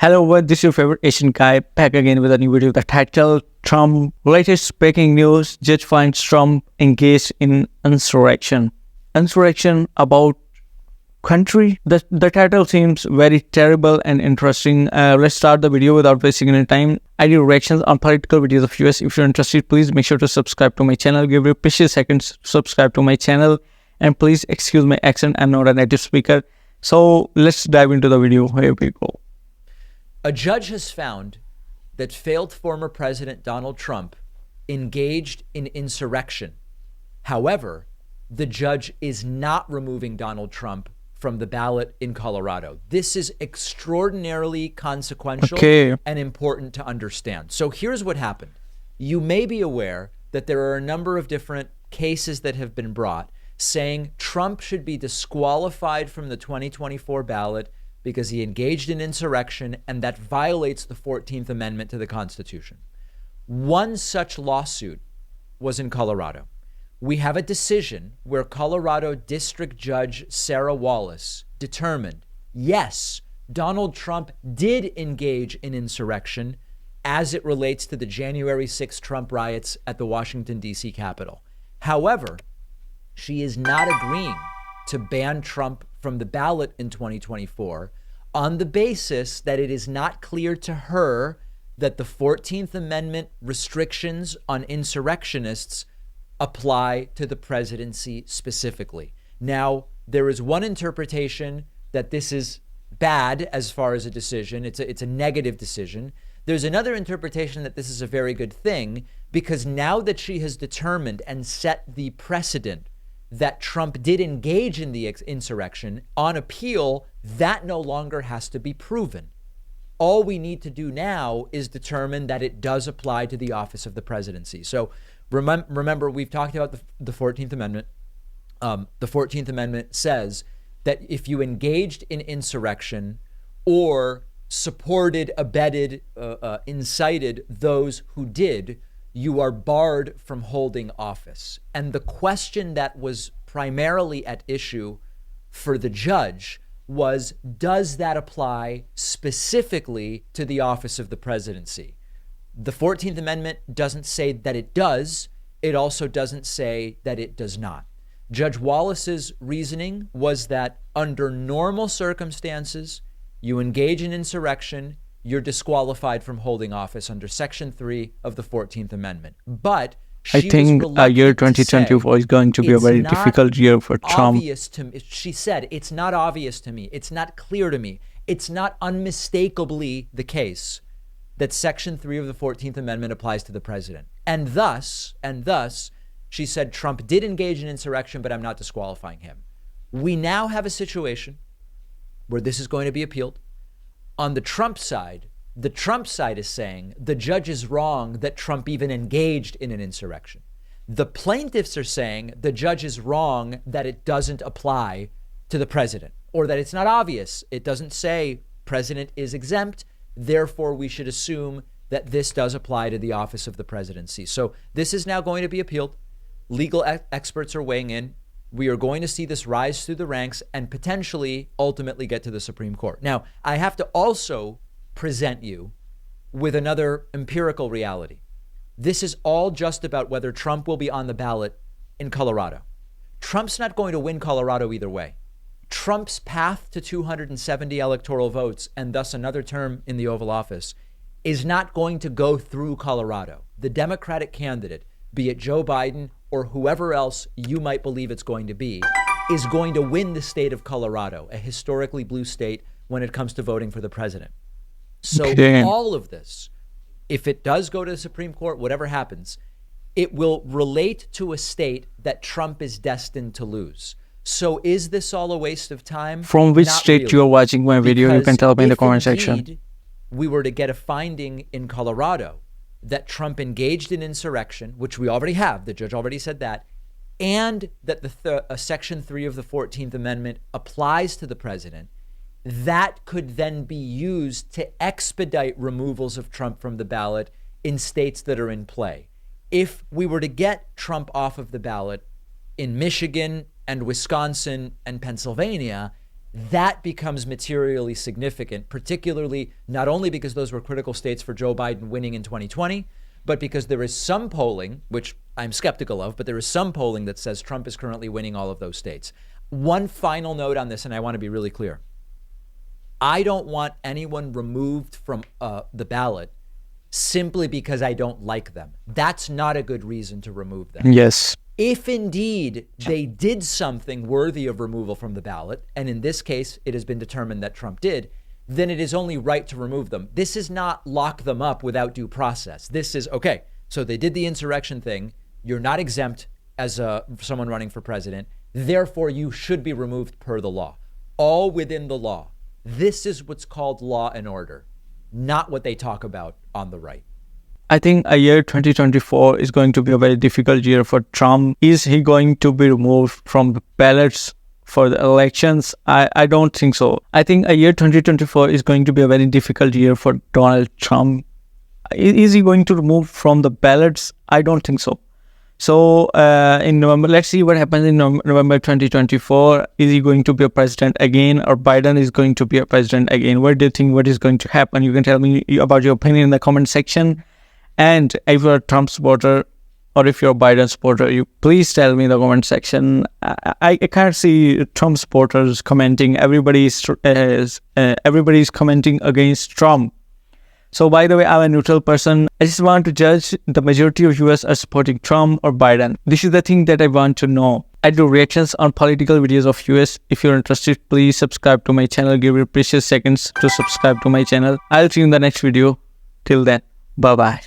Hello, what? This is your favorite Asian guy back again with a new video. The title: Trump. Latest breaking news: Judge finds Trump engaged in insurrection. Insurrection about country. The title seems very terrible and interesting. Let's start the video without wasting any time. I do reactions on political videos of US. If you're interested, please make sure to subscribe to my channel. Give it precious seconds to subscribe to my channel. And please excuse my accent. I'm not a native speaker. So let's dive into the video. Here we go. A judge has found that failed former President Donald Trump engaged in insurrection. However, the judge is not removing Donald Trump from the ballot in Colorado. This is extraordinarily consequential and important to understand. So here's what happened. You may be aware that there are a number of different cases that have been brought saying Trump should be disqualified from the 2024 ballot because he engaged in insurrection, and that violates the 14th Amendment to the Constitution. One such lawsuit was in Colorado. We have a decision where Colorado District Judge Sarah Wallace determined, yes, Donald Trump did engage in insurrection as it relates to the January 6 Trump riots at the Washington, D.C. Capitol. However, she is not agreeing to ban Trump from the ballot in 2024 on the basis that it is not clear to her that the 14th Amendment restrictions on insurrectionists apply to the presidency specifically. Now, there is one interpretation that this is bad as far as a decision. It's a negative decision. There's another interpretation that this is a very good thing because now that she has determined and set the precedent that Trump did engage in the insurrection, on appeal, that no longer has to be proven. All we need to do now is determine that it does apply to the office of the presidency. So remember, we've talked about the 14th Amendment. The 14th Amendment says that if you engaged in insurrection or supported, abetted, incited those who did, you are barred from holding office. And the question that was primarily at issue for the judge was, does that apply specifically to the office of the presidency? The 14th Amendment doesn't say that it does. It also doesn't say that it does not. Judge Wallace's reasoning was that under normal circumstances, you engage in insurrection, you're disqualified from holding office under Section 3 of the 14th Amendment. But I think year 2024 is going to be a very difficult year for Trump. She said, it's not obvious to me. It's not clear to me. It's not unmistakably the case that Section 3 of the 14th Amendment applies to the president. And thus, she said, Trump did engage in insurrection, but I'm not disqualifying him. We now have a situation where this is going to be appealed. On the Trump side is saying the judge is wrong that Trump even engaged in an insurrection. The plaintiffs are saying the judge is wrong that it doesn't apply to the president, or that it's not obvious. It doesn't say president is exempt. Therefore, we should assume that this does apply to the office of the presidency. So this is now going to be appealed. Legal experts are weighing in. We are going to see this rise through the ranks and potentially ultimately get to the Supreme Court. Now, I have to also present you with another empirical reality. This is all just about whether Trump will be on the ballot in Colorado. Trump's not going to win Colorado either way. Trump's path to 270 electoral votes and thus another term in the Oval Office is not going to go through Colorado. The Democratic candidate, be it Joe Biden or whoever else you might believe it's going to be, is going to win the state of Colorado, a historically blue state when it comes to voting for the president. So all of this, if it does go to the Supreme Court, whatever happens, it will relate to a state that Trump is destined to lose. So is this all a waste of time? From which state you're watching my video, you can tell me in the comment section. We were to get a finding in Colorado that Trump engaged in insurrection, which we already have, the judge already said that, and that Section 3 of the 14th Amendment applies to the president, that could then be used to expedite removals of Trump from the ballot in states that are in play. If we were to get Trump off of the ballot in Michigan and Wisconsin and Pennsylvania, that becomes materially significant, particularly not only because those were critical states for Joe Biden winning in 2020, but because there is some polling, which I'm skeptical of, but there is some polling that says Trump is currently winning all of those states. One final note on this, and I want to be really clear. I don't want anyone removed from the ballot simply because I don't like them. That's not a good reason to remove them. Yes. If indeed they did something worthy of removal from the ballot, and in this case, it has been determined that Trump did, then it is only right to remove them. This is not lock them up without due process. This is, okay, so they did the insurrection thing. You're not exempt as someone running for president. Therefore, you should be removed per the law. All within the law. This is what's called law and order, not what they talk about on the right. I think a year 2024 is going to be a very difficult year for Trump. Is he going to be removed from the ballots for the elections? I don't think so. I think a year 2024 is going to be a very difficult year for Donald Trump. Is he going to remove from the ballots? I don't think so. So in November, let's see what happens in November 2024. Is he going to be a president again, or Biden is going to be a president again? What do you think? What is going to happen? You can tell me about your opinion in the comment section. And if you're a Trump supporter or if you're a Biden supporter, you please tell me in the comment section. I can't see Trump supporters commenting. Everybody's commenting against Trump. So by the way, I'm a neutral person. I just want to judge the majority of US are supporting Trump or Biden. This is the thing that I want to know. I do reactions on political videos of US. If you're interested, please subscribe to my channel. Give your precious seconds to subscribe to my channel. I'll see you in the next video. Till then, bye-bye.